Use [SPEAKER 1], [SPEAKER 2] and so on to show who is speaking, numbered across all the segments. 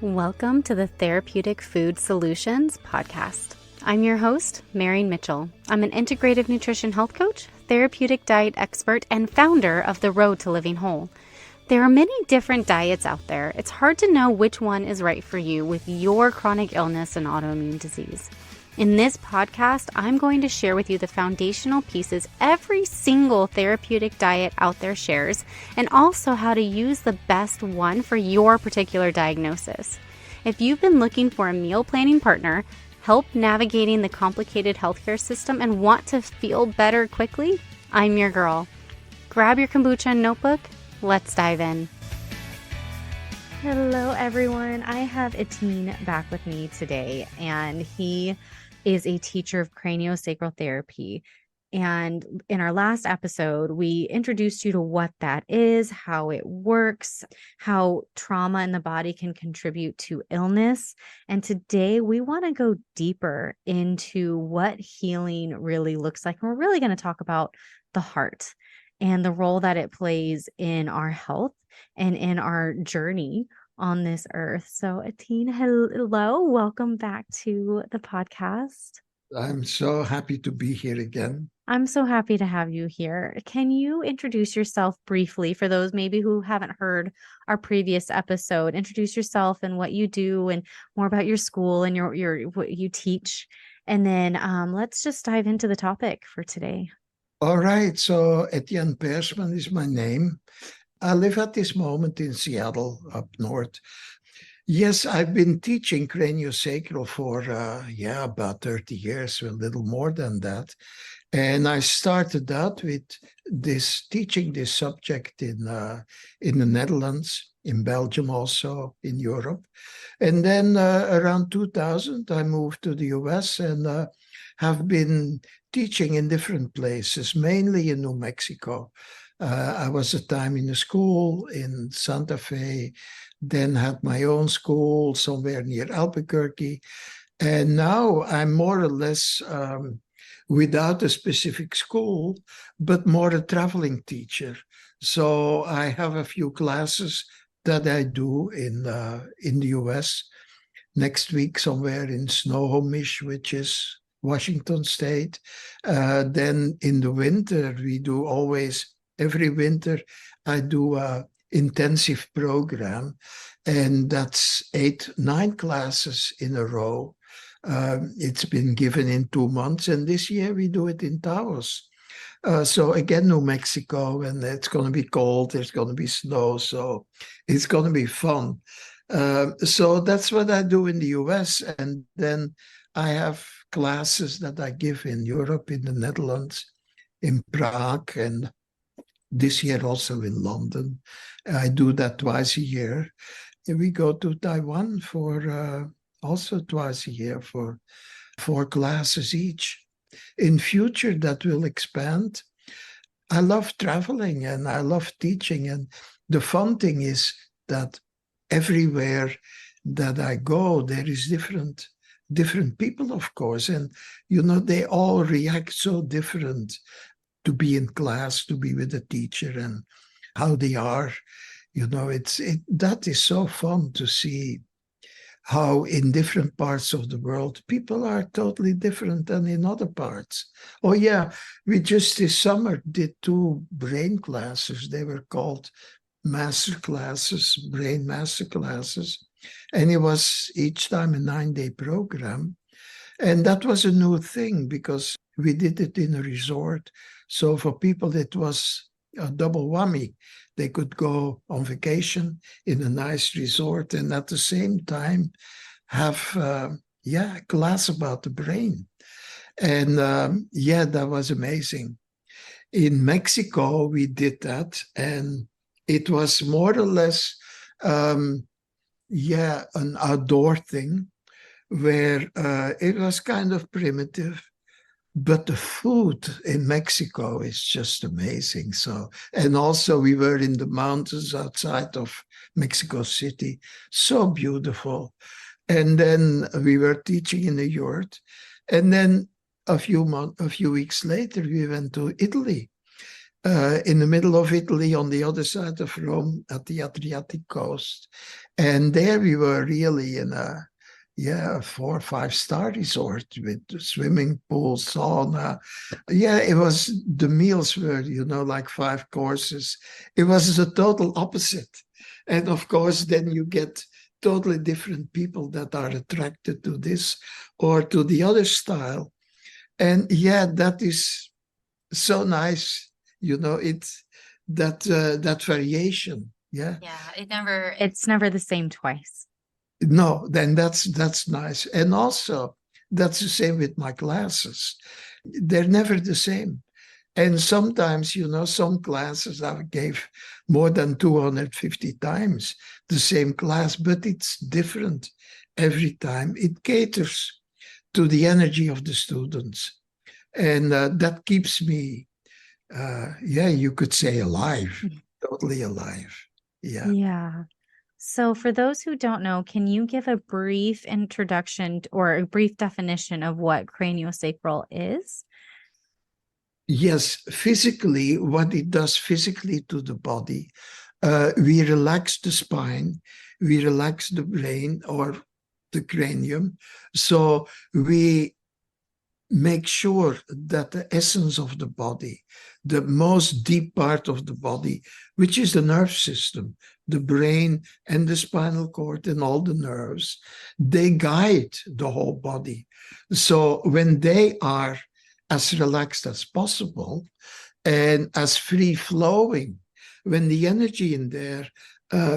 [SPEAKER 1] Welcome to the Therapeutic Food Solutions podcast. I'm your host, Marian Mitchell. I'm an integrative nutrition health coach, therapeutic diet expert, and founder of The Road to Living Whole. There are many different diets out there. It's hard to know which one is right for you with your chronic illness and autoimmune disease. In this podcast, I'm going to share with you the foundational pieces every single therapeutic diet out there shares, and also how to use the best one for your particular diagnosis. If you've been looking for a meal planning partner, help navigating the complicated healthcare system, and want to feel better quickly, I'm your girl. Grab your kombucha and notebook. Let's dive in. Hello, everyone. I have Etienne back with me today, and he is a teacher of CranioSacral Therapy. And in our last episode, we introduced you to what that is, how it works, how trauma in the body can contribute to illness. And today we want to go deeper into what healing really looks like. And we're really going to talk about the heart and the role that it plays in our health and in our journey on this earth. So Etienne, hello, welcome back to the podcast.
[SPEAKER 2] I'm so happy to be here again.
[SPEAKER 1] I'm so happy to have you here. Can you introduce yourself briefly for those maybe who haven't heard our previous episode? Introduce yourself and what you do and more about your school and your what you teach. And then let's just dive into the topic for today.
[SPEAKER 2] All right. So Etienne Piersman is my name. I live at this moment in Seattle, up north. Yes, I've been teaching craniosacral for, about 30 years, a little more than that. And I started out with teaching this subject in the Netherlands, in Belgium also, in Europe. And then around 2000, I moved to the US and have been teaching in different places, mainly in New Mexico. I was a time in a school in Santa Fe, then had my own school somewhere near Albuquerque. And now I'm more or less without a specific school, but more a traveling teacher. So I have a few classes that I do in the US. Next week, somewhere in Snohomish, which is Washington State. Then in the winter, we do always, every winter, I do a intensive program, and that's 8-9 classes in a row. It's been given in 2 months, and this year we do it in Taos. So again, New Mexico, and it's going to be cold, there's going to be snow, so it's going to be fun. So that's what I do in the US, and then I have classes that I give in Europe, in the Netherlands, in Prague, and this year also in London. I do that twice a year. And we go to Taiwan for also twice a year for 4 classes each. In future, that will expand. I love traveling and I love teaching. And the fun thing is that everywhere that I go, there is different people, of course. And, they all react so different to be in class, to be with a teacher, and how they are. That is so fun to see how in different parts of the world, people are totally different than in other parts. Oh yeah, we just this summer did 2 brain classes. They were called master classes, brain master classes. And it was each time a 9-day program. And that was a new thing because we did it in a resort. So for people, it was a double whammy. They could go on vacation in a nice resort and at the same time have a class about the brain. And that was amazing. In Mexico, we did that, and it was more or less an outdoor thing where it was kind of primitive. But the food in Mexico is just amazing. So, and also we were in the mountains outside of Mexico City, so beautiful. And then we were teaching in a yurt. And then a few weeks later, we went to Italy. in the middle of Italy, on the other side of Rome, at the Adriatic coast. And there we were really in a 4 or 5-star resort with swimming pool, sauna. Yeah, it was, the meals were, like 5 courses. It was the total opposite. And of course, then you get totally different people that are attracted to this or to the other style. And yeah, that is so nice. It's that variation. Yeah.
[SPEAKER 1] It's never the same twice.
[SPEAKER 2] No, then that's nice. And also that's the same with my classes. They're never the same. And sometimes, some classes I gave more than 250 times the same class, but it's different every time. It caters to the energy of the students. And that keeps me, you could say alive, totally alive. Yeah.
[SPEAKER 1] Yeah. So for those who don't know, can you give a brief introduction or a brief definition of what craniosacral is?
[SPEAKER 2] Yes, physically, what it does physically to the body, we relax the spine, we relax the brain or the cranium. So we make sure that the essence of the body, the most deep part of the body, which is the nerve system, the brain and the spinal cord and all the nerves, they guide the whole body. So when they are as relaxed as possible and as free flowing, when the energy in there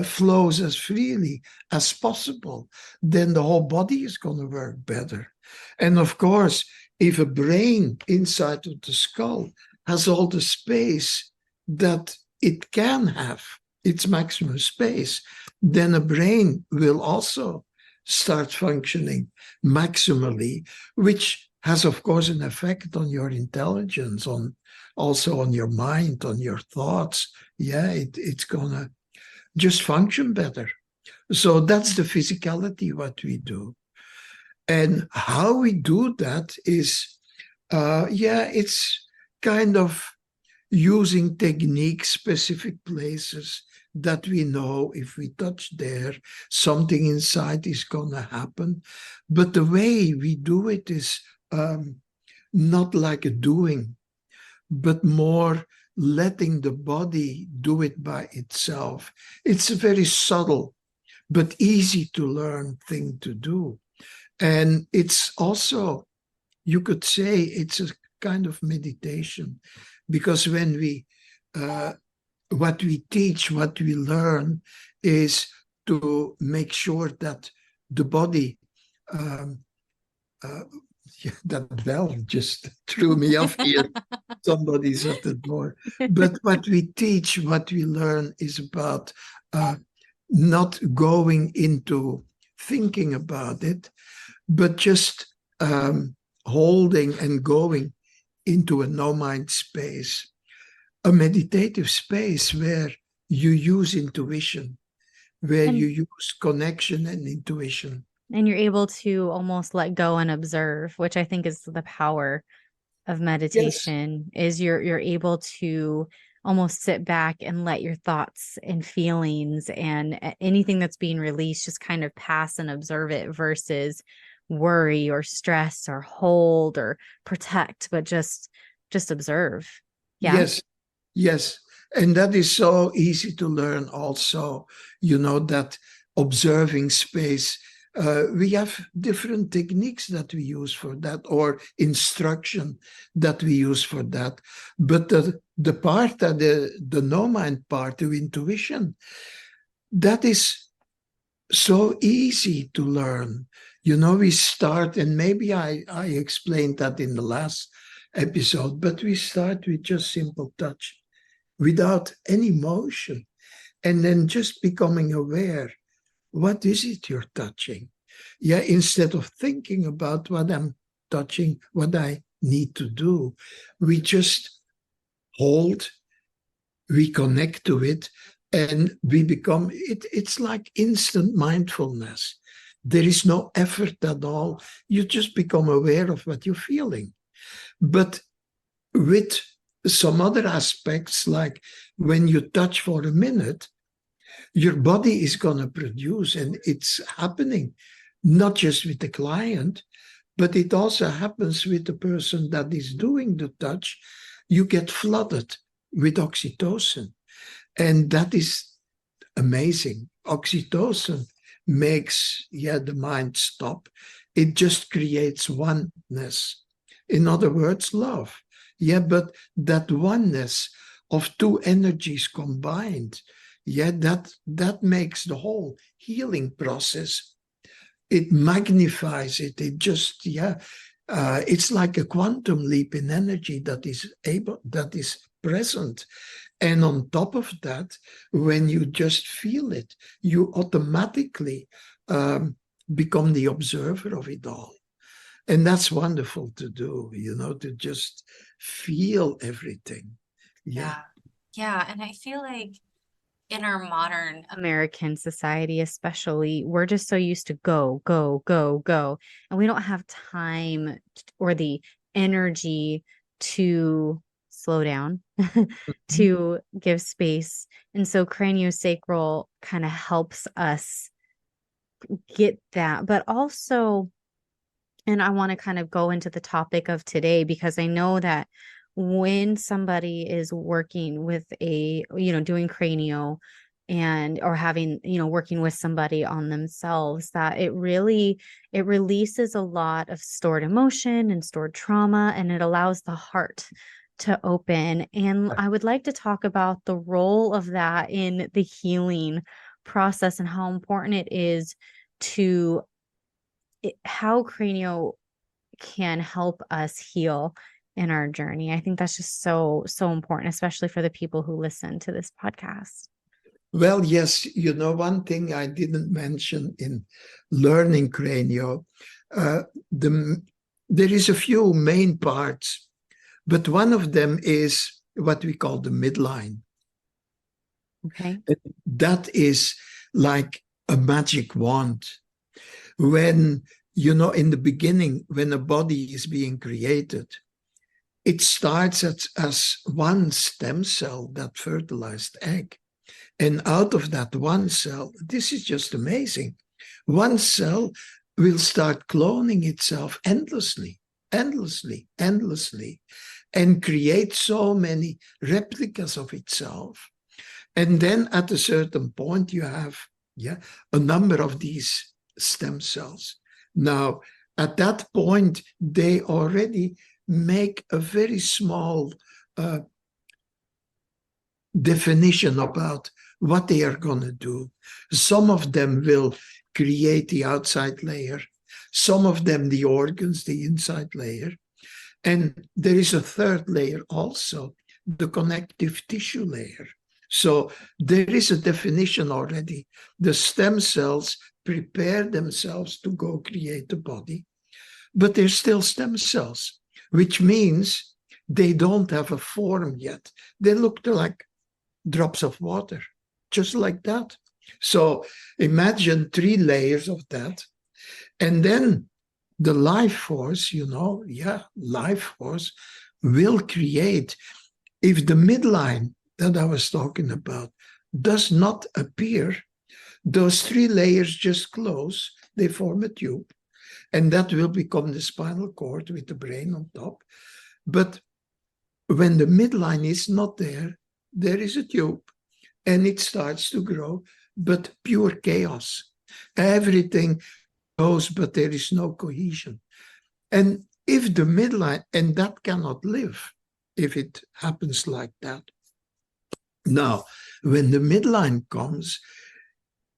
[SPEAKER 2] flows as freely as possible, then the whole body is going to work better. And of course, if a brain inside of the skull has all the space that it can have, its maximum space, then a brain will also start functioning maximally, which has, of course, an effect on your intelligence, also on your mind, on your thoughts. Yeah, it's going to just function better. So that's the physicality, what we do. And how we do that is, it's kind of using techniques, specific places that we know if we touch there, something inside is going to happen. But the way we do it is not like a doing, but more letting the body do it by itself. It's a very subtle but easy to learn thing to do. And it's also, you could say, it's a kind of meditation, because when we, what we teach, what we learn is to make sure that the body, that bell just threw me off here. Somebody's at the door. But what we teach, what we learn is about not going into thinking about it, but just holding and going into a no-mind space, a meditative space where you use intuition, where you use connection and intuition.
[SPEAKER 1] And you're able to almost let go and observe, which I think is the power of meditation. Yes. Is you're able to almost sit back and let your thoughts and feelings and anything that's being released just kind of pass and observe it, versus worry or stress or hold or protect, but just observe. Yeah.
[SPEAKER 2] Yes. And that is so easy to learn also, that observing space. We have different techniques that we use for that, or instruction that we use for that. But the part that the no-mind part, the intuition, that is so easy to learn. We start, and maybe I explained that in the last episode, but we start with just simple touch without any motion, and then just becoming aware. What is it you're touching? Yeah, instead of thinking about what I'm touching, what I need to do, we just hold, we connect to it, and we become it. It's like instant mindfulness. There is no effort at all. You just become aware of what you're feeling. But with some other aspects, like when you touch for a minute, your body is going to produce, and it's happening not just with the client, but it also happens with the person that is doing the touch. You get flooded with oxytocin, and that is amazing. Oxytocin makes the mind stop. It just creates oneness. In other words, love. But that oneness of two energies combined, that makes the whole healing process. It magnifies it. It just, it's like a quantum leap in energy that is present. And on top of that, when you just feel it, you automatically become the observer of it all. And that's wonderful to do, to just feel everything.
[SPEAKER 1] Yeah. And I feel like in our modern American society, especially, we're just so used to go, go, go, go. And we don't have time or the energy to slow down, to give space. And so craniosacral kind of helps us get that. But also, and I want to kind of go into the topic of today, because I know that when somebody is working with doing cranio or having, working with somebody on themselves, that it releases a lot of stored emotion and stored trauma, and it allows the heart to open. And I would like to talk about the role of that in the healing process and how important it is how cranio can help us heal in our journey. I think that's just so, so important, especially for the people who listen to this podcast.
[SPEAKER 2] Well, yes, one thing I didn't mention in learning cranio, there is a few main parts, but one of them is what we call the midline.
[SPEAKER 1] Okay.
[SPEAKER 2] That is like a magic wand. When, in the beginning, when a body is being created, it starts as one stem cell, that fertilized egg. And out of that one cell, this is just amazing. One cell will start cloning itself endlessly, and create so many replicas of itself. And then at a certain point, you have a number of these stem cells. Now, at that point, they already make a very small definition about what they are going to do. Some of them will create the outside layer, some of them the organs, the inside layer. And there is a third layer also, the connective tissue layer. So there is a definition already. The stem cells prepare themselves to go create the body, but they're still stem cells, which means they don't have a form yet. They look like drops of water, just like that. So imagine 3 layers of that. And then the life force, life force will create. If the midline that I was talking about does not appear, those 3 layers just close, they form a tube, and that will become the spinal cord with the brain on top. But when the midline is not there, there is a tube, and it starts to grow, but pure chaos. Everything goes, but there is no cohesion. And if the midline, and that cannot live if it happens like that. Now, when the midline comes,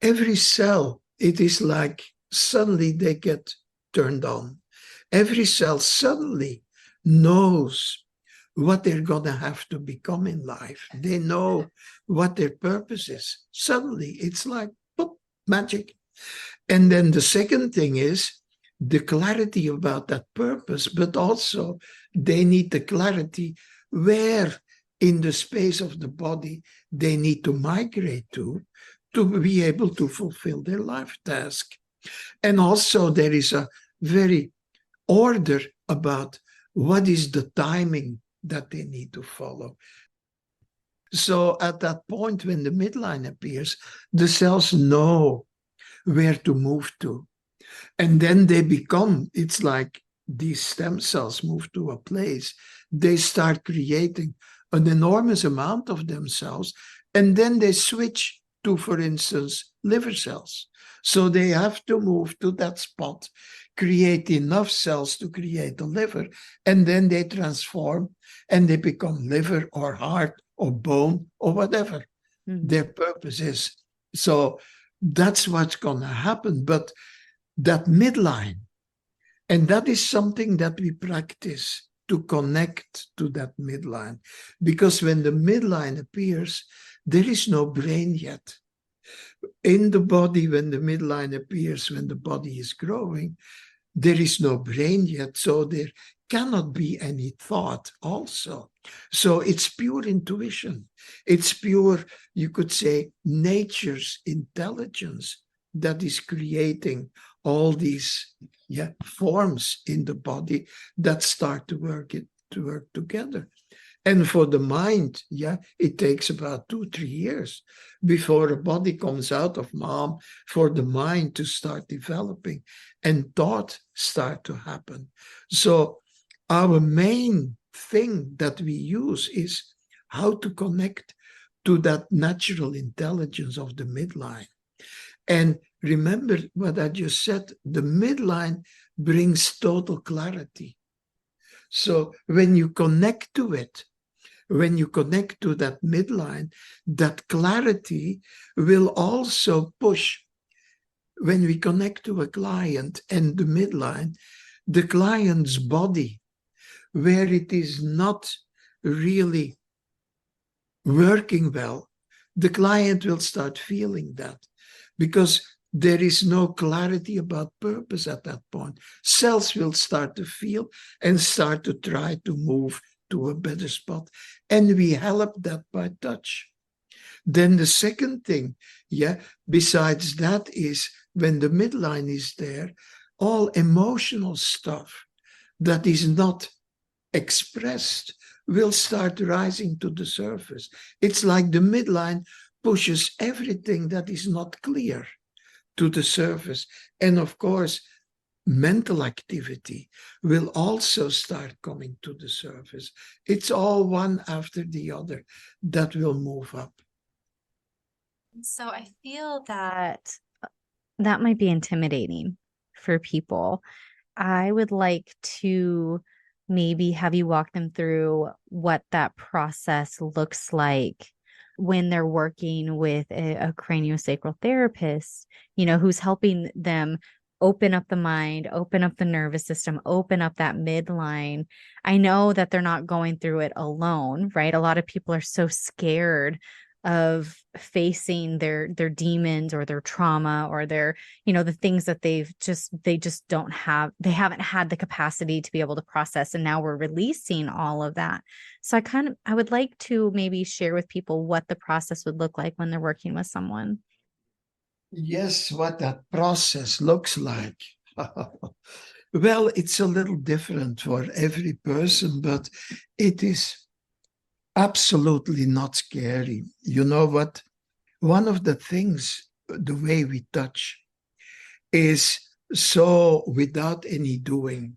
[SPEAKER 2] every cell, it is like suddenly they get turned on. Every cell suddenly knows what they're going to have to become in life. They know what their purpose is. Suddenly, it's like boop, magic. And then the second thing is the clarity about that purpose, but also they need the clarity where in the space of the body they need to migrate to be able to fulfill their life task. And also there is a very order about what is the timing that they need to follow. So at that point, when the midline appears, the cells know where to move to. And then they become, it's like these stem cells move to a place. They start creating an enormous amount of themselves. And then they switch to, for instance, liver cells. So they have to move to that spot, create enough cells to create a liver, and then they transform and they become liver or heart or bone or whatever their purpose is. So that's what's going to happen. But that midline, and that is something that we practice to connect to that midline. Because when the midline appears, there is no brain yet. In the body, when the midline appears, when the body is growing, there is no brain yet, so there cannot be any thought also. So it's pure intuition. It's pure, you could say, nature's intelligence that is creating all these forms in the body that start to work together. And for the mind, it takes about 2-3 years before a body comes out of mom, for the mind to start developing and thought start to happen. So our main thing that we use is how to connect to that natural intelligence of the midline. And remember what I just said, the midline brings total clarity. So when you connect to it, when you connect to that midline, that clarity will also push. When we connect to a client and the midline, the client's body, where it is not really working well, the client will start feeling that, because there is no clarity about purpose at that point. Cells will start to feel and start to try to move to a better spot. And we help that by touch. Then the second thing, besides that, is when the midline is there, all emotional stuff that is not expressed will start rising to the surface. It's like the midline pushes everything that is not clear to the surface. And of course, mental activity will also start coming to the surface. It's all one after the other that will move up.
[SPEAKER 1] So I feel that might be intimidating for people. I would like to maybe have you walk them through what that process looks like when they're working with a craniosacral therapist, who's helping them open up the mind, open up the nervous system, open up that midline. I know that they're not going through it alone, right? A lot of people are so scared of facing their demons or their trauma or their, the things that they just don't have, they haven't had the capacity to be able to process. And now we're releasing all of that. So I would like to maybe share with people what the process would look like when they're working with someone.
[SPEAKER 2] Yes, what that process looks like. Well, it's a little different for every person, but it is absolutely not scary. You know what? One of the things, the way we touch, is so without any doing.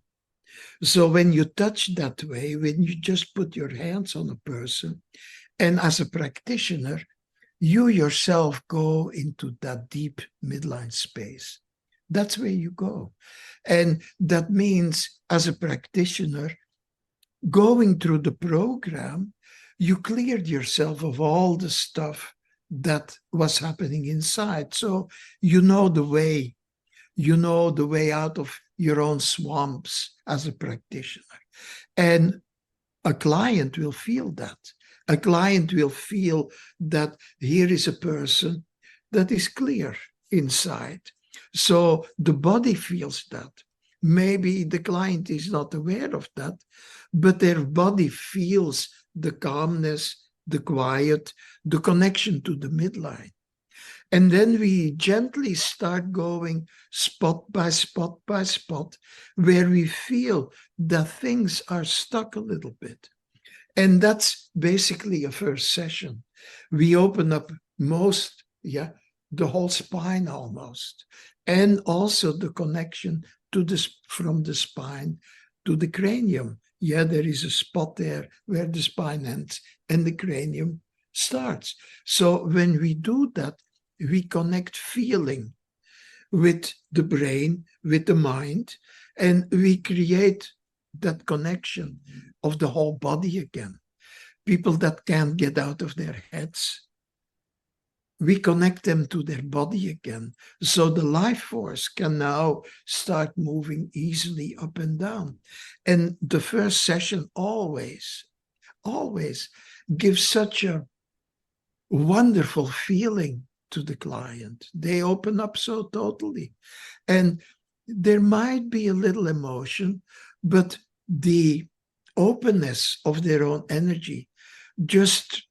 [SPEAKER 2] So when you touch that way, when you just put your hands on a person, and as a practitioner, you yourself go into that deep midline space. That's where you go. And that means, as a practitioner, going through the program, you cleared yourself of all the stuff that was happening inside. So you know the way out of your own swamps as a practitioner. And a client will feel that. A client will feel that here is a person that is clear inside. So the body feels that. Maybe the client is not aware of that, but their body feels the calmness, the quiet, the connection to the midline. And then we gently start going spot by spot by spot, where we feel that things are stuck a little bit. And that's basically a first session. We open up the whole spine almost, and also the connection to this from the spine to the cranium. Yeah, there is a spot there where the spine ends and the cranium starts. So when we do that, we connect feeling with the brain, with the mind, and we create that connection of the whole body again. People that can't get out of their heads, we connect them to their body again. So the life force can now start moving easily up and down. And the first session always gives such a wonderful feeling to the client. They open up so totally. And there might be a little emotion, but the openness of their own energy just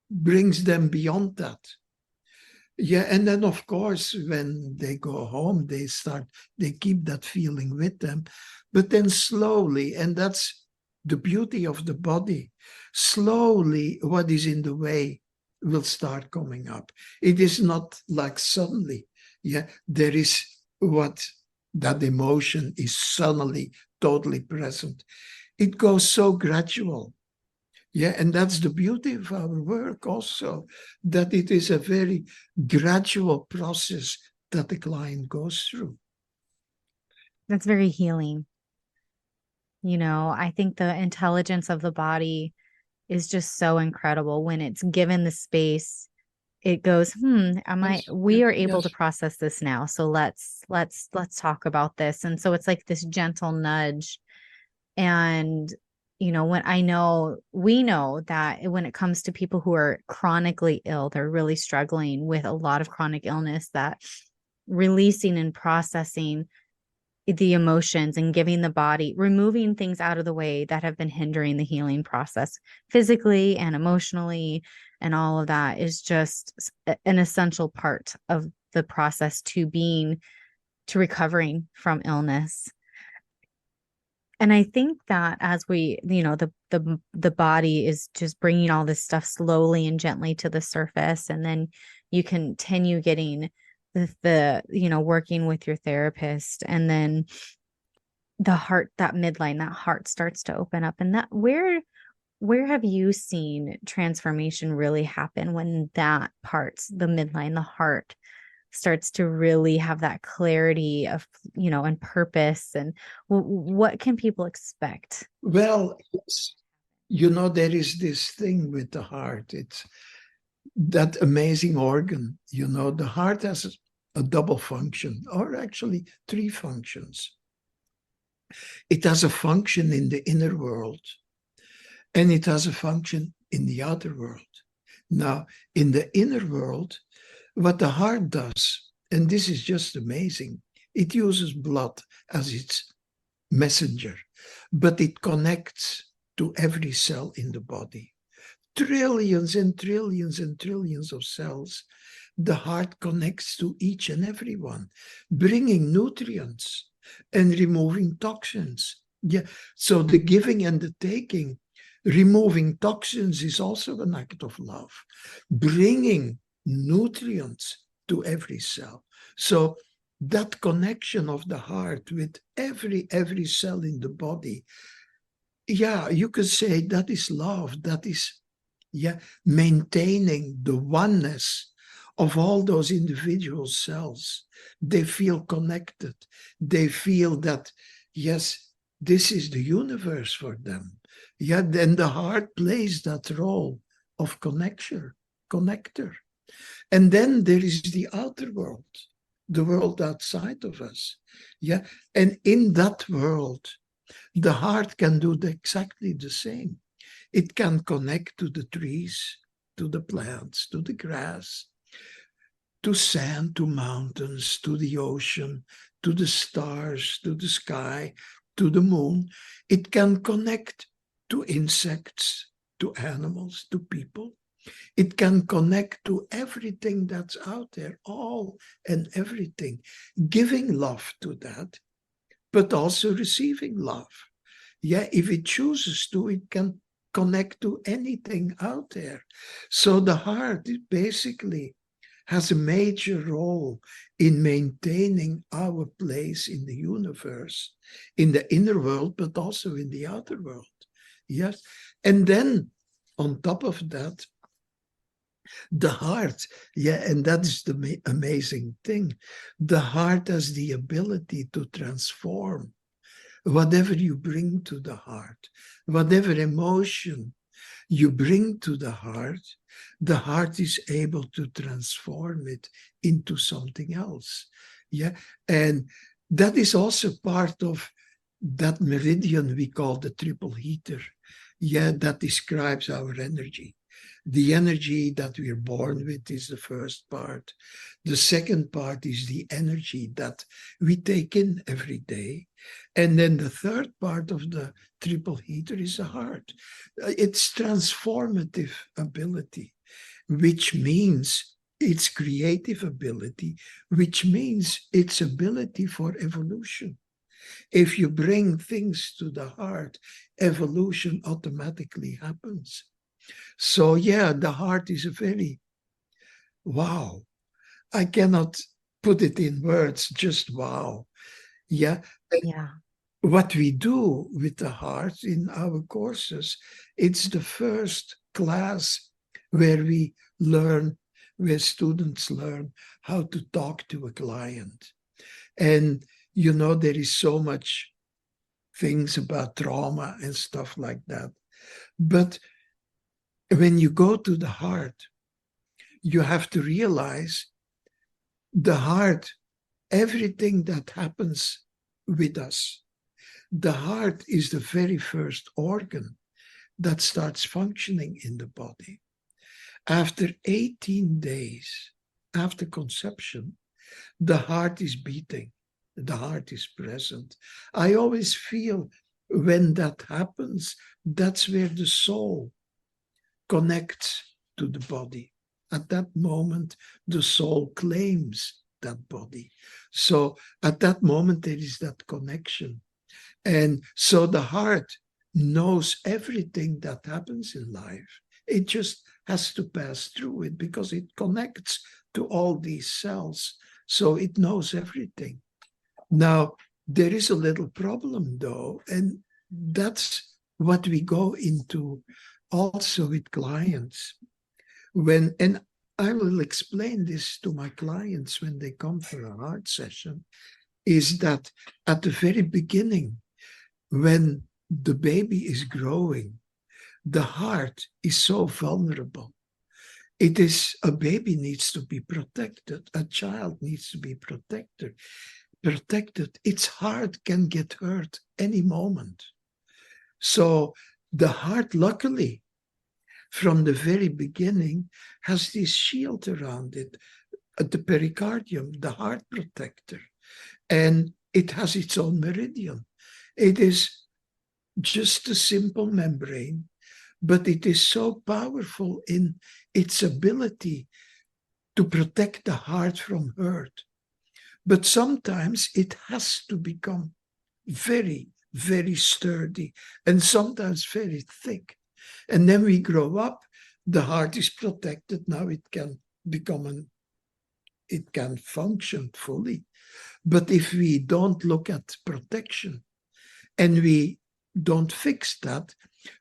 [SPEAKER 2] brings them beyond that. Yeah, and then of course, when they go home, they keep that feeling with them, but then slowly, and that's the beauty of the body, slowly what is in the way will start coming up. It is not like suddenly, there is what that emotion is suddenly totally present. It goes so gradual. Yeah, and that's the beauty of our work also, that it is a very gradual process that the client goes through.
[SPEAKER 1] That's very healing. I think the intelligence of the body is just so incredible when it's given the space. It goes, we are able to process this now. So let's talk about this. And so it's like this gentle nudge. And we know that when it comes to people who are chronically ill, they're really struggling with a lot of chronic illness, that releasing and processing the emotions and giving the body, removing things out of the way that have been hindering the healing process physically and emotionally, and all of that is just an essential part of the process to recovering from illness. And I think that as we, the body is just bringing all this stuff slowly and gently to the surface, and then you continue getting the working with your therapist, and then the heart, that midline, that heart starts to open up. And that where have you seen transformation really happen when that part, the midline, the heart, starts to really have that clarity of, and purpose? And what can people expect?
[SPEAKER 2] Well, there is this thing with the heart. It's that amazing organ. The heart has a double function, or actually 3 functions. It has a function in the inner world, and it has a function in the outer world. Now, in the inner world, what the heart does, and this is just amazing, it uses blood as its messenger, but it connects to every cell in the body. Trillions and trillions and trillions of cells. The heart connects to each and every one, bringing nutrients and removing toxins. Yeah. So the giving and the taking, removing toxins is also an act of love, bringing nutrients to every cell. So that connection of the heart with every cell in the body, you could say that is love. That is, maintaining the oneness of all those individual cells. They feel connected. They feel that, yes, this is the universe for them. Then the heart plays that role of connector. And then there is the outer world, the world outside of us. And in that world, the heart can do exactly the same. It can connect to the trees, to the plants, to the grass, to sand, to mountains, to the ocean, to the stars, to the sky, to the moon. It can connect to insects, to animals, to people. It can connect to everything that's out there, all and everything, giving love to that, but also receiving love. If it chooses to, it can connect to anything out there. So the heart basically has a major role in maintaining our place in the universe, in the inner world, but also in the outer world. Yes. And then on top of that, the heart, and that is the amazing thing. The heart has the ability to transform whatever you bring to the heart, whatever emotion you bring to the heart is able to transform it into something else. Yeah. And that is also part of that meridian we call the triple heater. Yeah, that describes our energy. The energy that we're born with is the first part. The second part is the energy that we take in every day. And then the third part of the triple heater is the heart. It's transformative ability, which means its creative ability, which means its ability for evolution. If you bring things to the heart, evolution automatically happens. So yeah, the heart is a very, wow. I cannot put it in words, just wow. Yeah.
[SPEAKER 1] Yeah.
[SPEAKER 2] What we do with the heart in our courses, it's the first class where we learn, where students learn how to talk to a client. And, there is so much things about trauma and stuff like that. But when you go to the heart, you have to realize the heart, everything that happens with us, the heart is the very first organ that starts functioning in the body. After 18 days after conception, the heart is beating, the heart is present. I always feel when that happens, that's where the soul connects to the body. At that moment, the soul claims that body. So at that moment, there is that connection. And so the heart knows everything that happens in life. It just has to pass through it because it connects to all these cells. So it knows everything. Now, there is a little problem though, and that's what we go into also with clients. And I will explain this to my clients when they come for a heart session, is that at the very beginning, when the baby is growing, the heart is so vulnerable. A baby needs to be protected. A child needs to be protected. Its heart can get hurt any moment. So the heart, luckily, from the very beginning, has this shield around it, the pericardium, the heart protector, and it has its own meridian. It is just a simple membrane, but it is so powerful in its ability to protect the heart from hurt. But sometimes it has to become very, very sturdy and sometimes very thick. And then we grow up, the heart is protected. Now it can it can function fully. But if we don't look at protection and we don't fix that,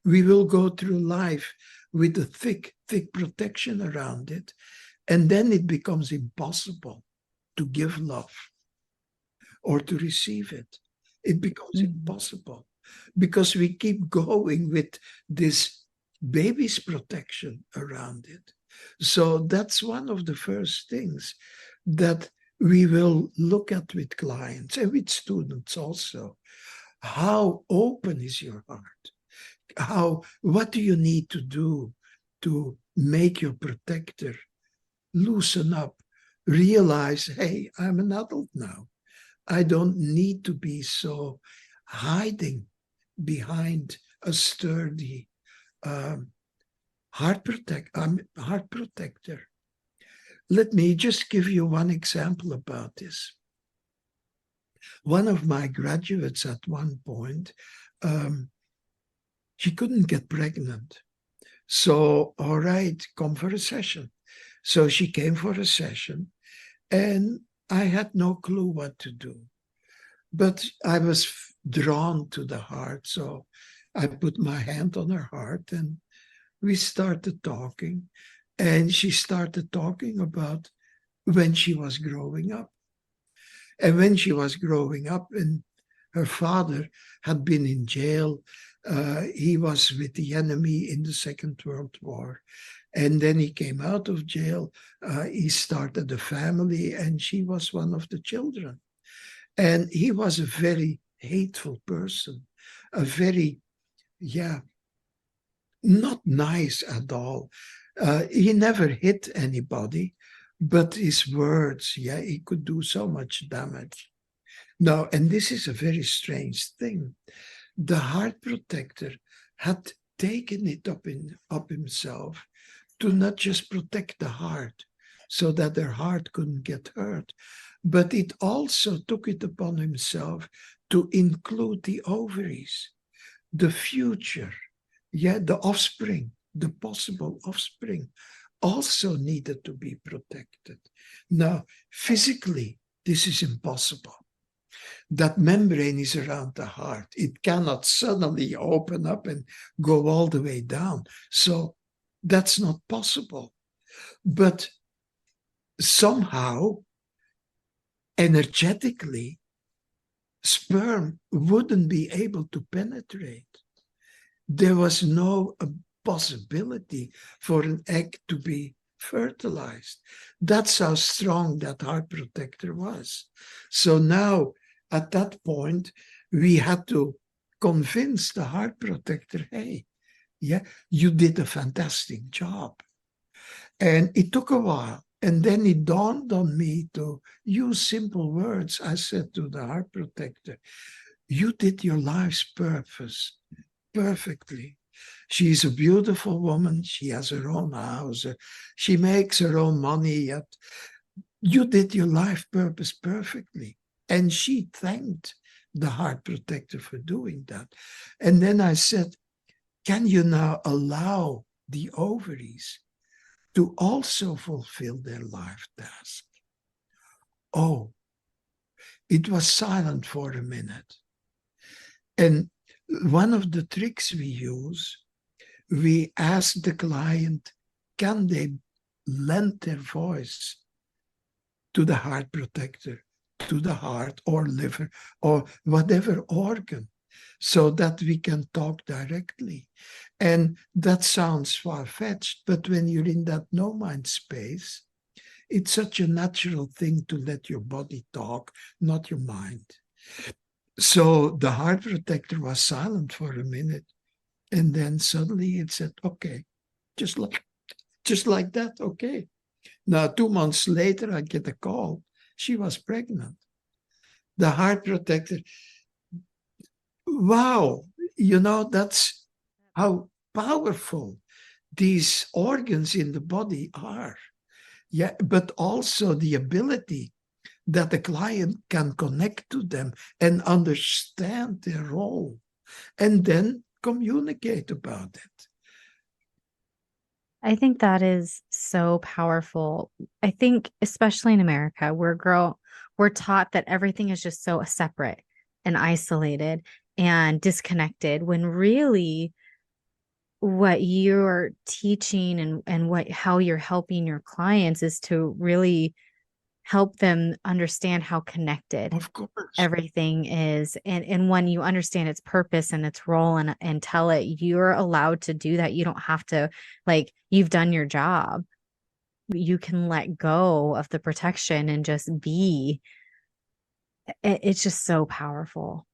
[SPEAKER 2] we will go through life with a thick, thick protection around it. And then it becomes impossible to give love or to receive it. It becomes impossible because we keep going with this baby's protection around it. So that's one of the first things that we will look at with clients and with students also. How open is your heart? What do you need to do to make your protector loosen up, realize, hey, I'm an adult now. I don't need to be so hiding behind a sturdy heart protector. Let me just give you one example about this. One of my graduates at one point She couldn't get pregnant. So, all right, come for a session. So she came for a session, and I had no clue what to do. But I was drawn to the heart. So I put my hand on her heart and we started talking. And she started talking about when she was growing up. And when she was growing up, and her father had been in jail. He was with the enemy in the Second World War. And then he came out of jail. He started a family, and she was one of the children. And he was a very hateful person, a very, not nice at all. He never hit anybody, but his words, he could do so much damage. Now, and this is a very strange thing. The heart protector had taken it up himself to not just protect the heart so that their heart couldn't get hurt, but it also took it upon himself to include the ovaries, the future, the offspring, the possible offspring also needed to be protected. Now, physically, this is impossible. That membrane is around the heart. It cannot suddenly open up and go all the way down. So that's not possible. But somehow, energetically, sperm wouldn't be able to penetrate. There was no possibility for an egg to be fertilized. That's how strong that heart protector was. So now, at that point, we had to convince the heart protector, hey, you did a fantastic job. And it took a while. And then it dawned on me to use simple words. I said to the heart protector, you did your life's purpose perfectly. She's a beautiful woman. She has her own house. She makes her own money. Yet you did your life purpose perfectly. And she thanked the heart protector for doing that. And then I said, can you now allow the ovaries to also fulfill their life task? Oh, it was silent for a minute. And one of the tricks we use, we ask the client, can they lend their voice to the heart protector, to the heart or liver or whatever organ, so that we can talk directly. And that sounds far-fetched, but when you're in that no-mind space, it's such a natural thing to let your body talk, not your mind. So the heart protector was silent for a minute, and then suddenly it said, okay, just like that, okay. Now, 2 months later, I get a call. She was pregnant. The heart protector, wow, that's how powerful these organs in the body are. But also the ability that the client can connect to them and understand their role and then communicate about it.
[SPEAKER 1] I think that is so powerful. I think, especially in America, we're taught that everything is just so separate and isolated and disconnected, when really what you're teaching and how you're helping your clients is to really help them understand how connected
[SPEAKER 2] Of course.
[SPEAKER 1] everything is. And when you understand its purpose and its role and tell it, you're allowed to do that. You don't have to, you've done your job. You can let go of the protection and just be. It's just so powerful.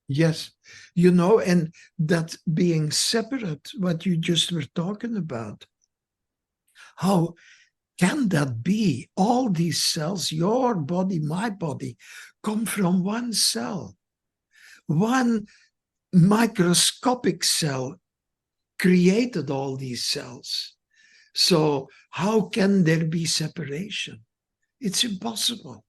[SPEAKER 2] Yes. And that being separate, what you just were talking about, how can that be? All these cells, your body, my body, come from one cell. One microscopic cell created all these cells. So how can there be separation? It's impossible.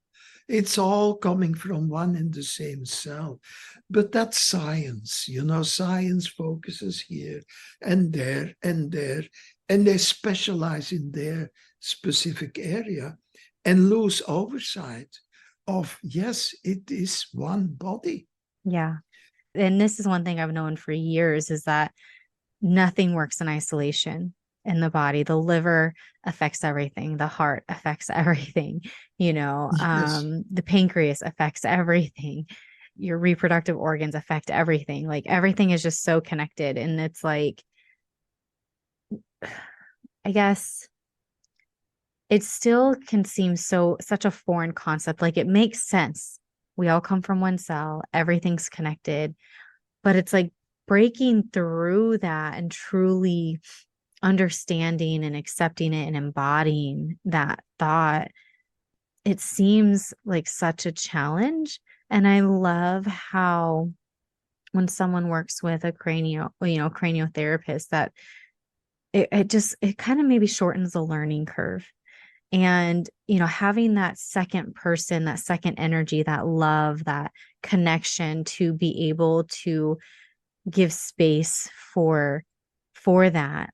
[SPEAKER 2] It's all coming from one and the same cell. But that's science. Science focuses here and there and there, and they specialize in their specific area and lose oversight of, yes, it is one body.
[SPEAKER 1] Yeah. And this is one thing I've known for years, is that nothing works in isolation in the body. The liver affects everything. The heart affects everything.
[SPEAKER 2] Yes.
[SPEAKER 1] The pancreas affects everything. Your reproductive organs affect everything. Like everything is just so connected. And it's like, I guess it still can seem such a foreign concept. Like it makes sense. We all come from one cell. Everything's connected. But it's like breaking through that and truly understanding and accepting it and embodying that thought. It seems like such a challenge. And I love how when someone works with a craniotherapist, that it kind of maybe shortens the learning curve. And, having that second person, that second energy, that love, that connection to be able to give space for that,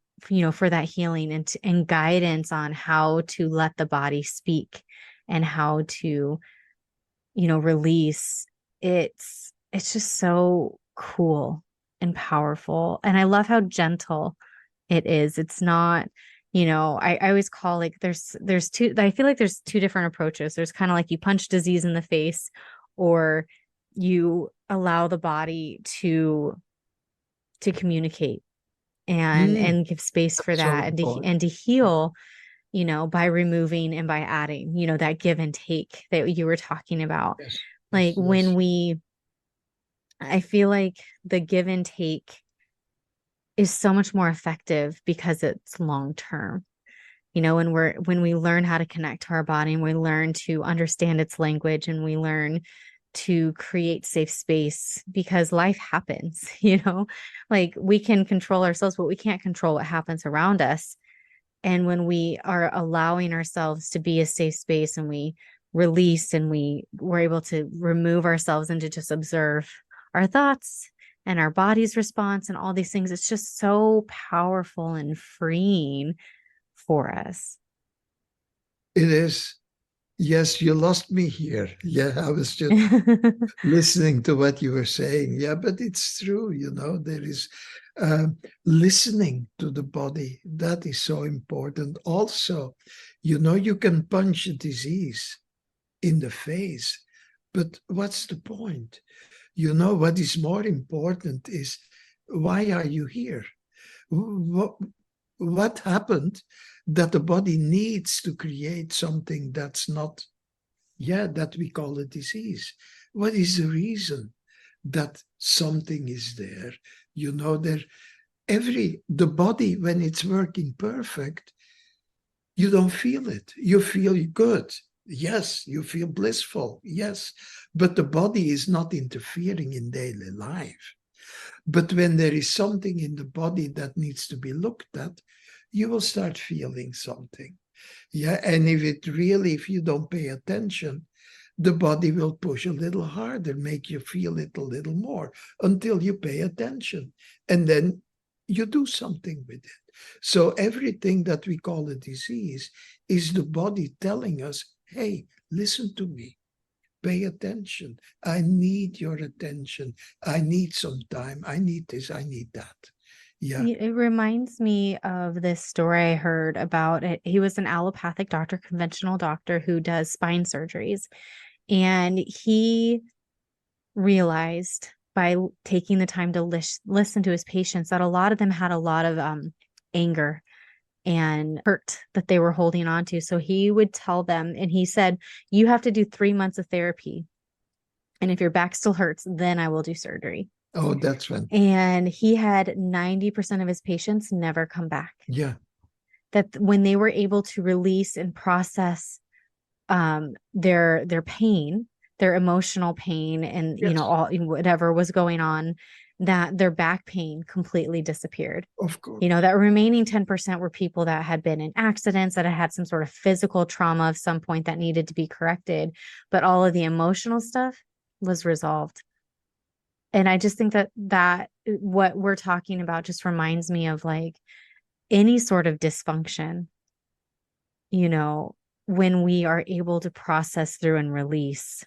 [SPEAKER 1] for that healing and guidance on how to let the body speak and how to, release. It's just so cool and powerful. And I love how gentle it is. It's not, I always call, like, there's two, I feel like there's two different approaches. There's kind of like you punch disease in the face, or you allow the body to communicate and give space for
[SPEAKER 2] That's so
[SPEAKER 1] that,
[SPEAKER 2] important.
[SPEAKER 1] and to heal, by removing and by adding, that give and take that you were talking about.
[SPEAKER 2] Yes.
[SPEAKER 1] Like
[SPEAKER 2] Yes.
[SPEAKER 1] I feel like the give and take is so much more effective because it's long term. When we learn how to connect to our body, and we learn to understand its language, and we learn to create safe space, because life happens, like we can control ourselves, but we can't control what happens around us. And when we are allowing ourselves to be a safe space, and we release, and we're able to remove ourselves and to just observe our thoughts and our body's response and all these things, it's just so powerful and freeing for us.
[SPEAKER 2] It is. Yes, you lost me here. Yeah, I was just listening to what you were saying. Yeah, but it's true. There is uh, listening to the body. That is so important. Also, you can punch a disease in the face, but what's the point? What is more important is, why are you here? What happened that the body needs to create something that's not, that we call a disease? What is the reason that something is there? The body, when it's working perfect, you don't feel it. You feel good. Yes, you feel blissful. Yes, but the body is not interfering in daily life. But when there is something in the body that needs to be looked at, you will start feeling something. Yeah, and if you don't pay attention, the body will push a little harder, make you feel it a little more until you pay attention. And then you do something with it. So everything that we call a disease is the body telling us, hey, listen to me. Pay attention. I need your attention. I need some time. I need this. I need that. Yeah.
[SPEAKER 1] It reminds me of this story I heard about it. He was an allopathic doctor, conventional doctor who does spine surgeries. And he realized by taking the time to listen to his patients that a lot of them had a lot of anger and hurt that they were holding on to. So he would tell them, and he said, you have to do 3 months of therapy. And if your back still hurts, then I will do surgery.
[SPEAKER 2] Oh, that's when.
[SPEAKER 1] And he had 90% of his patients never come back.
[SPEAKER 2] Yeah.
[SPEAKER 1] That when they were able to release and process their pain, their emotional pain, and
[SPEAKER 2] Yes.
[SPEAKER 1] all whatever was going on, that their back pain completely disappeared.
[SPEAKER 2] Of course.
[SPEAKER 1] That remaining 10% were people that had been in accidents, that had some sort of physical trauma of some point that needed to be corrected. But all of the emotional stuff was resolved. And I just think that what we're talking about just reminds me of like any sort of dysfunction, when we are able to process through and release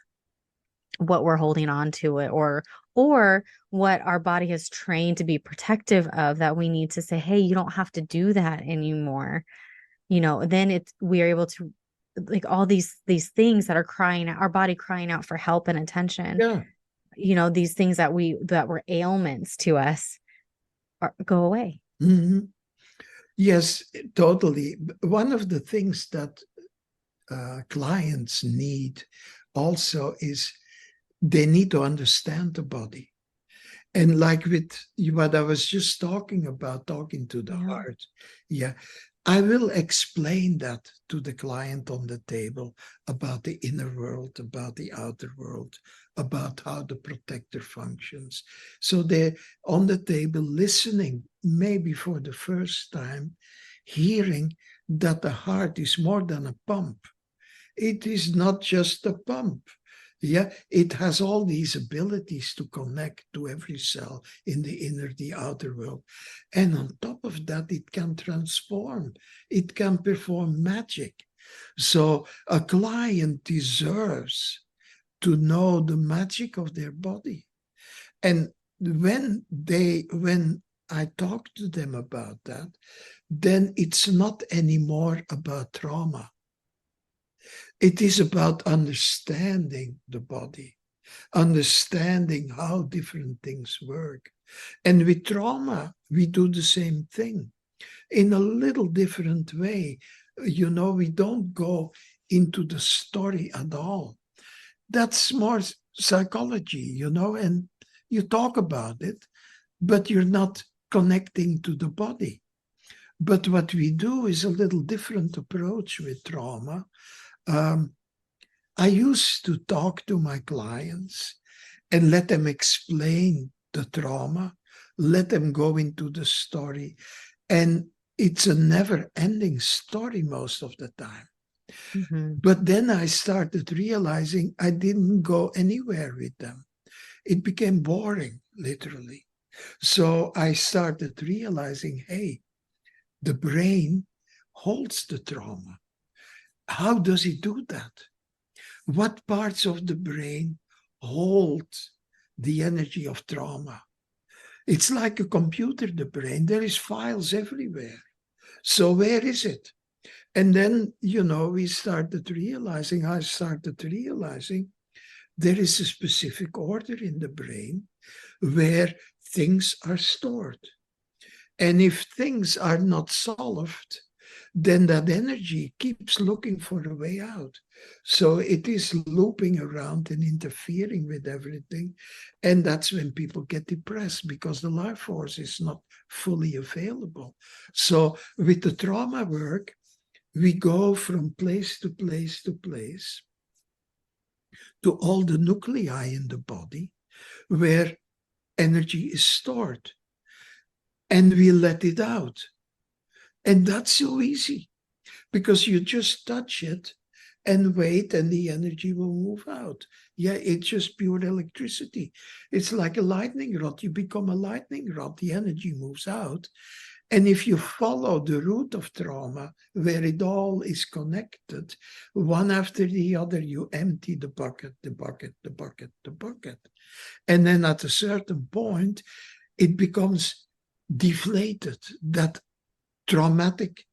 [SPEAKER 1] what we're holding on to it, or what our body has trained to be protective of, that we need to say, hey, you don't have to do that anymore. Then we are able to, like, all these things that are crying out, our body crying out for help and attention.
[SPEAKER 2] Yeah.
[SPEAKER 1] These things that were ailments to us go away.
[SPEAKER 2] Mm-hmm. Yes, totally. One of the things that clients need also is they need to understand the body. And like with what I was just talking about, talking to the heart, I will explain that to the client on the table about the inner world, about the outer world, about how the protector functions. So they're on the table listening, maybe for the first time, hearing that the heart is more than a pump. It is not just a pump. Yeah, it has all these abilities to connect to every cell in the inner, the outer world. And on top of that, it can transform. It can perform magic. So a client deserves to know the magic of their body. And when I talk to them about that, then it's not anymore about trauma. It is about understanding the body, understanding how different things work. And with trauma, we do the same thing in a little different way. We don't go into the story at all. That's more psychology, and you talk about it, but you're not connecting to the body. But what we do is a little different approach with trauma. I used to talk to my clients and let them explain the trauma, let them go into the story. And it's a never-ending story most of the time.
[SPEAKER 1] Mm-hmm.
[SPEAKER 2] But then I started realizing I didn't go anywhere with them. It became boring, literally. So I started realizing, hey, the brain holds the trauma. How does it do that? What parts of the brain hold the energy of trauma? It's like a computer, the brain. There is files everywhere. So where is it? And then, I started realizing there is a specific order in the brain where things are stored. And if things are not solved, then that energy keeps looking for a way out. So it is looping around and interfering with everything. And that's when people get depressed, because the life force is not fully available. So with the trauma work, we go from place to place to place to all the nuclei in the body where energy is stored. And we let it out. And that's so easy, because you just touch it and wait, and the energy will move out. Yeah, it's just pure electricity. It's like a lightning rod. You become a lightning rod, the energy moves out. And if you follow the root of trauma, where it all is connected, one after the other, you empty the bucket, the bucket, the bucket, the bucket. And then at a certain point, it becomes deflated. That traumatic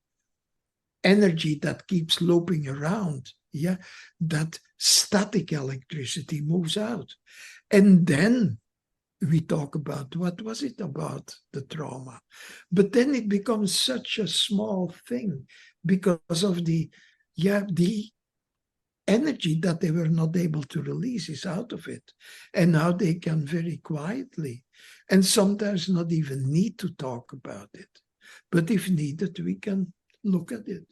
[SPEAKER 2] energy that keeps looping around, that static electricity moves out. And then we talk about what was it about the trauma. But then it becomes such a small thing because of the energy that they were not able to release is out of it. And now they can very quietly, and sometimes not even need to talk about it. But if needed, we can look at it.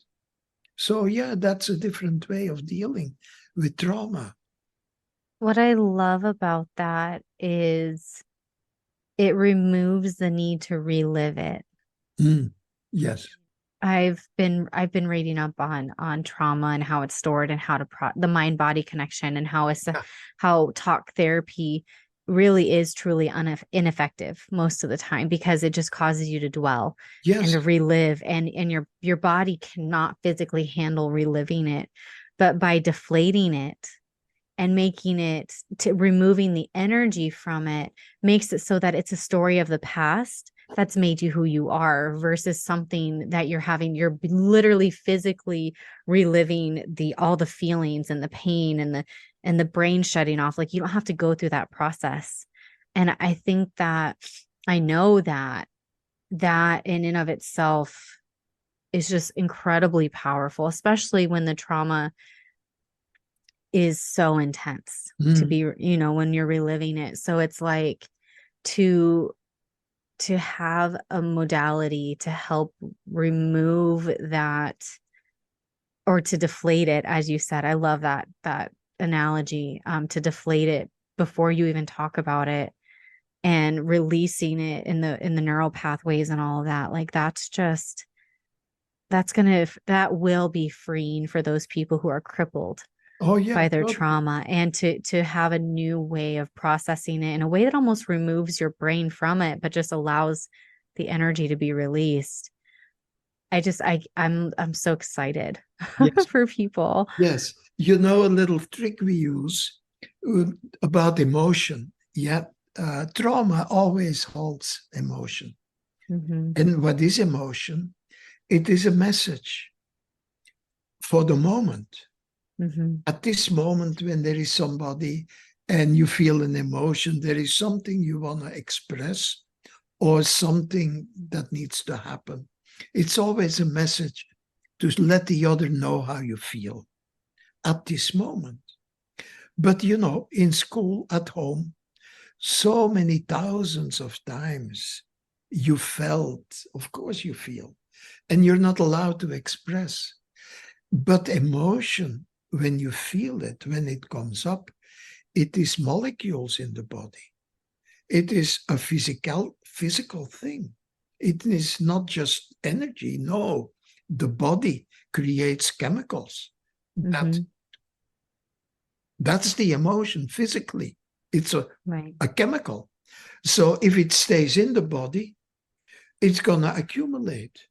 [SPEAKER 2] So that's a different way of dealing with trauma.
[SPEAKER 1] What I love about that is it removes the need to relive it.
[SPEAKER 2] Yes.
[SPEAKER 1] I've been reading up on trauma and how it's stored and how to the mind body connection, and how talk therapy really is truly ineffective most of the time, because it just causes you to dwell and
[SPEAKER 2] Yes.
[SPEAKER 1] to relive, and your body cannot physically handle reliving it. But by deflating it and making it, to removing the energy from it, makes it so that it's a story of the past that's made you who you are, versus something that you're literally physically reliving all the feelings and the pain and the brain shutting off. Like, you don't have to go through that process. And I think that, I know that in and of itself is just incredibly powerful, especially when the trauma is so intense to be, when you're reliving it. So it's like, to have a modality to help remove that, or to deflate it, as you said. I love that analogy, to deflate it before you even talk about it, and releasing it in the neural pathways and all of that. Like, that will be freeing for those people who are crippled
[SPEAKER 2] Oh, yeah.
[SPEAKER 1] by their trauma, and to have a new way of processing it in a way that almost removes your brain from it, but just allows the energy to be released. I'm so excited
[SPEAKER 2] Yes.
[SPEAKER 1] for people.
[SPEAKER 2] Yes. You know, a little trick we use about emotion. Yeah. Trauma always holds emotion.
[SPEAKER 1] Mm-hmm.
[SPEAKER 2] And what is emotion? It is a message for the moment.
[SPEAKER 1] Mm-hmm.
[SPEAKER 2] At this moment, when there is somebody and you feel an emotion, there is something you want to express or something that needs to happen. It's always a message to let the other know how you feel at this moment. But, you know, in school, at home, so many thousands of times you felt, of course you feel, and you're not allowed to express. But emotion, when you feel it, when it comes up, it is molecules in the body. It is a physical thing. It is not just energy. No, the body creates chemicals.
[SPEAKER 1] Mm-hmm.
[SPEAKER 2] That's the emotion physically. It's
[SPEAKER 1] Right.
[SPEAKER 2] a chemical. So if it stays in the body, it's going to accumulate.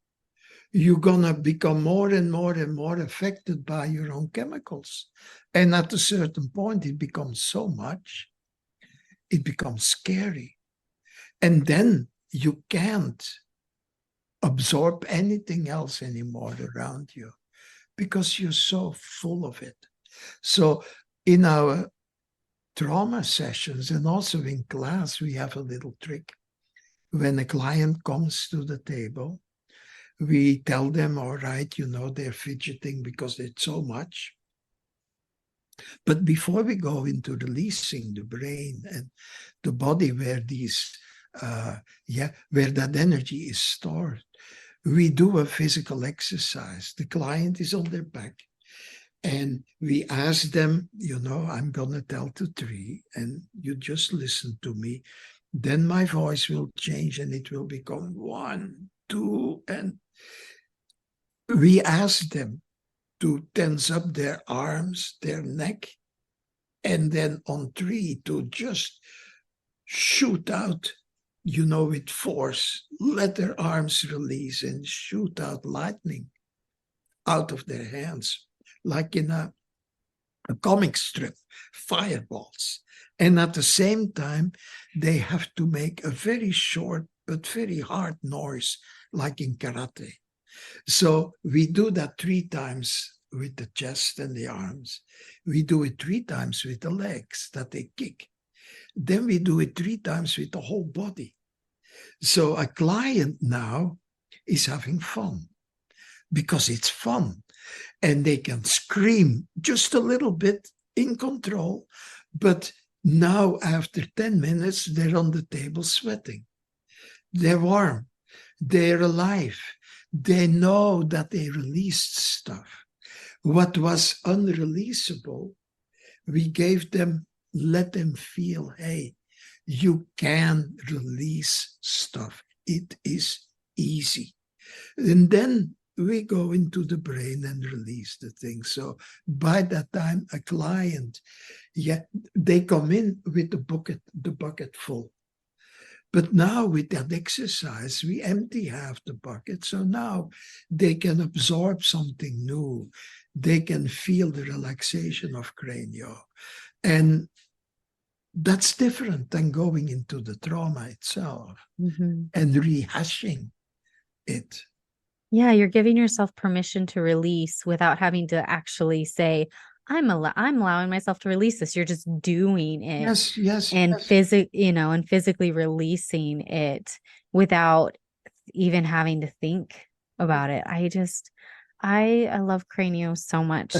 [SPEAKER 2] You're going to become more and more and more affected by your own chemicals. And at a certain point, it becomes so much, it becomes scary. And then you can't absorb anything else anymore around you because you're so full of it. So in our trauma sessions and also in class, we have a little trick. When a client comes to the table, we tell them, all right, you know, they're fidgeting because it's so much. But before we go into releasing the brain and the body where where that energy is stored, we do a physical exercise. The client is on their back. And we ask them, you know, I'm going to tell to 3, and you just listen to me. Then my voice will change and it will become 1, 2, and we ask them to tense up their arms, their neck, and then on 3 to just shoot out, you know, with force, let their arms release and shoot out lightning out of their hands, like in a comic strip, fireballs. And at the same time, they have to make a very short but very hard noise, like in karate. So we do that 3 times with the chest and the arms. We do it 3 times with the legs that they kick. Then we do it 3 times with the whole body. So a client now is having fun because it's fun. And they can scream just a little bit in control. But now, after 10 minutes, they're on the table sweating. They're warm. They're alive. They know that they released stuff. What was unreleasable, we gave them, let them feel, hey, You can release stuff. It is easy. And then we go into the brain and release the thing. So by that time, a client, they come in with the bucket full. But now with that exercise, we empty half the bucket. So now they can absorb something new. They can feel the relaxation of cranio. And that's different than going into the trauma itself and rehashing it.
[SPEAKER 1] Yeah, you're giving yourself permission to release without having to actually say, I'm allowing myself to release this. You're just doing it.
[SPEAKER 2] Yes.
[SPEAKER 1] And physically releasing it without even having to think about it. I love Cranio so much.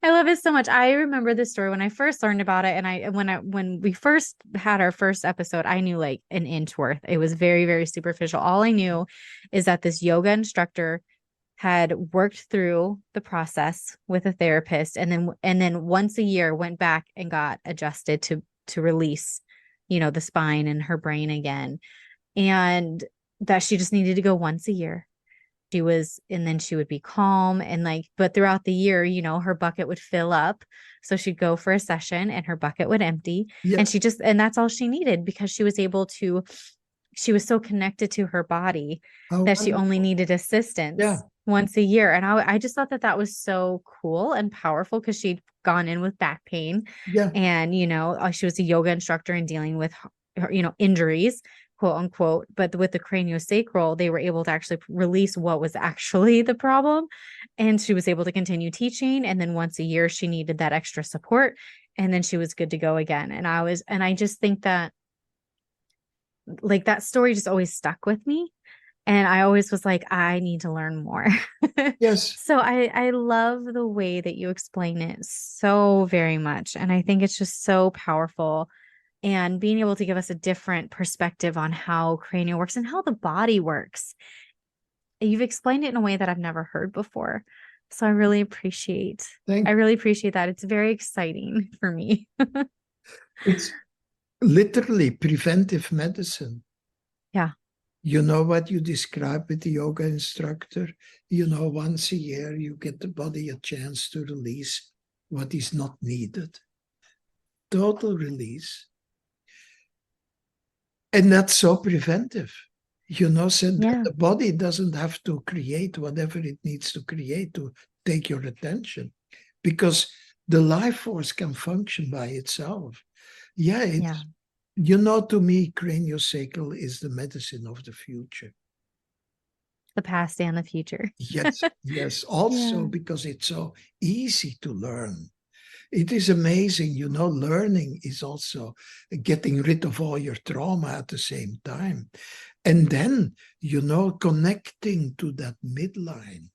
[SPEAKER 1] I love it so much. I remember this story when I first learned about it, and when we first had our first episode, I knew like an inch worth. It was very, very superficial. All I knew is that this yoga instructor had worked through the process with a therapist, and then once a year went back and got adjusted to release, the spine and her brain again, and that she just needed to go once a year. And then she would be calm, and but throughout the year, her bucket would fill up. So she'd go for a session and her bucket would empty.
[SPEAKER 2] Yeah.
[SPEAKER 1] And that's all she needed, because she was so connected to her body that she only needed assistance once a year. And I just thought that was so cool and powerful, because she'd gone in with back pain.
[SPEAKER 2] Yeah.
[SPEAKER 1] And, she was a yoga instructor and dealing with her, injuries, quote unquote. But with the craniosacral, they were able to actually release what was actually the problem. And she was able to continue teaching. And then once a year, she needed that extra support. And then she was good to go again. And I just think that that story just always stuck with me. And I always was like, I need to learn more.
[SPEAKER 2] Yes.
[SPEAKER 1] So I love the way that you explain it so very much. And I think it's just so powerful, and being able to give us a different perspective on how cranial works and how the body works. You've explained it in a way that I've never heard before. So I really appreciate that. It's very exciting for me.
[SPEAKER 2] It's literally preventive medicine.
[SPEAKER 1] Yeah.
[SPEAKER 2] You know what you described with the yoga instructor? Once a year, you get the body a chance to release what is not needed. Total release. And that's so preventive. So that the body doesn't have to create whatever it needs to create to take your attention, because the life force can function by itself. To me, craniosacral is the medicine of the future.
[SPEAKER 1] The past and the future.
[SPEAKER 2] Yes. Also, because it's so easy to learn. It is amazing, learning is also getting rid of all your trauma at the same time. And then, connecting to that midline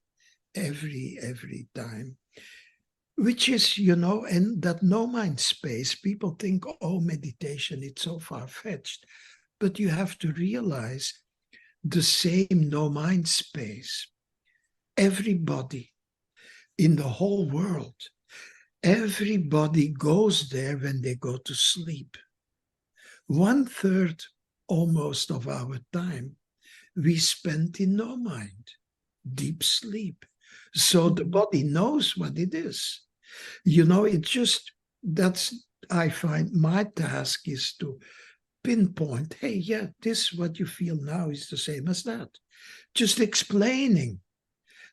[SPEAKER 2] every time. Which is, in that no mind space, people think, oh, meditation, it's so far-fetched. But you have to realize the same no mind space, everybody in the whole world, everybody goes there when they go to sleep. 1/3 almost of our time we spend in no mind, deep sleep. So the body knows what it is. I find my task is to pinpoint, hey, this what you feel now is the same as that. Just explaining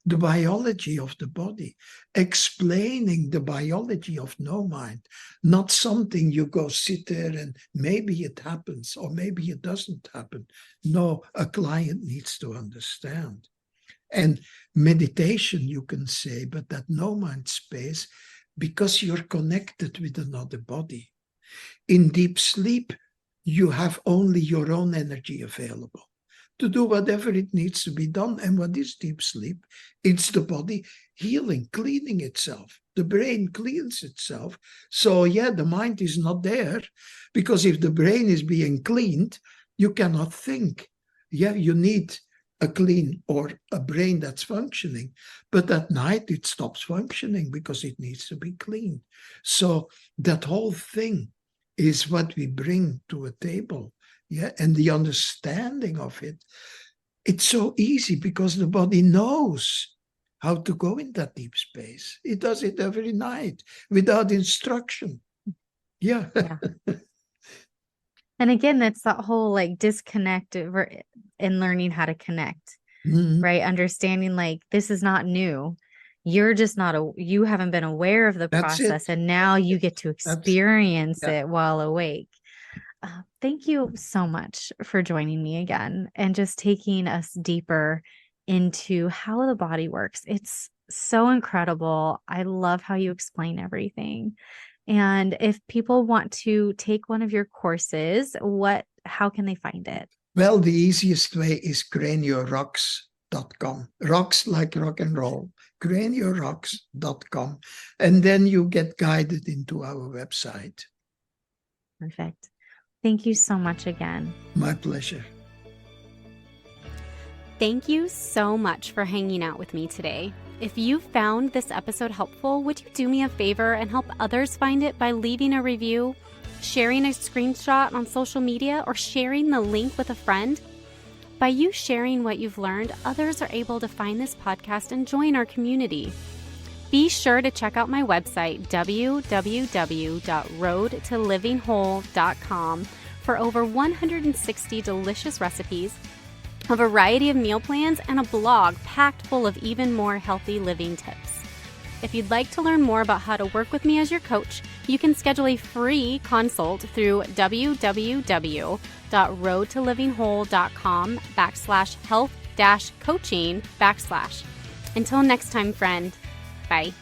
[SPEAKER 2] the biology of the body, explaining the biology of no mind, not something you go sit there and maybe it happens or maybe it doesn't happen. No, a client needs to understand. And meditation, you can say, but that no mind space, because you're connected with another body. In deep sleep, you have only your own energy available to do whatever it needs to be done. And what is deep sleep? It's the body healing, cleaning itself. The brain cleans itself. So the mind is not there, because if the brain is being cleaned, you cannot think. You need a clean or a brain that's functioning. But at night, it stops functioning because it needs to be cleaned. So that whole thing is what we bring to a table. Yeah, and the understanding of it. It's so easy because the body knows how to go in that deep space. It does it every night without instruction. Yeah.
[SPEAKER 1] And again, that's that whole like disconnect in learning how to connect, right? Understanding like this is not new. You're just you haven't been aware of the process, and now you get to experience it while awake. Thank you so much for joining me again and just taking us deeper into how the body works. It's so incredible. I love how you explain everything. And if people want to take one of your courses, how can they find it?
[SPEAKER 2] Well, the easiest way is craniorocks.com. Rocks like rock and roll. craniorocks.com. And then you get guided into our website.
[SPEAKER 1] Perfect. Thank you so much again.
[SPEAKER 2] My pleasure.
[SPEAKER 1] Thank you so much for hanging out with me today. If you found this episode helpful, would you do me a favor and help others find it by leaving a review, sharing a screenshot on social media, or sharing the link with a friend? By you sharing what you've learned, others are able to find this podcast and join our community. Be sure to check out my website, www.roadtolivingwhole.com, for over 160 delicious recipes, a variety of meal plans, and a blog packed full of even more healthy living tips. If you'd like to learn more about how to work with me as your coach, you can schedule a free consult through www.roadtolivingwhole.com/health-coaching/. Until next time, friend. Bye.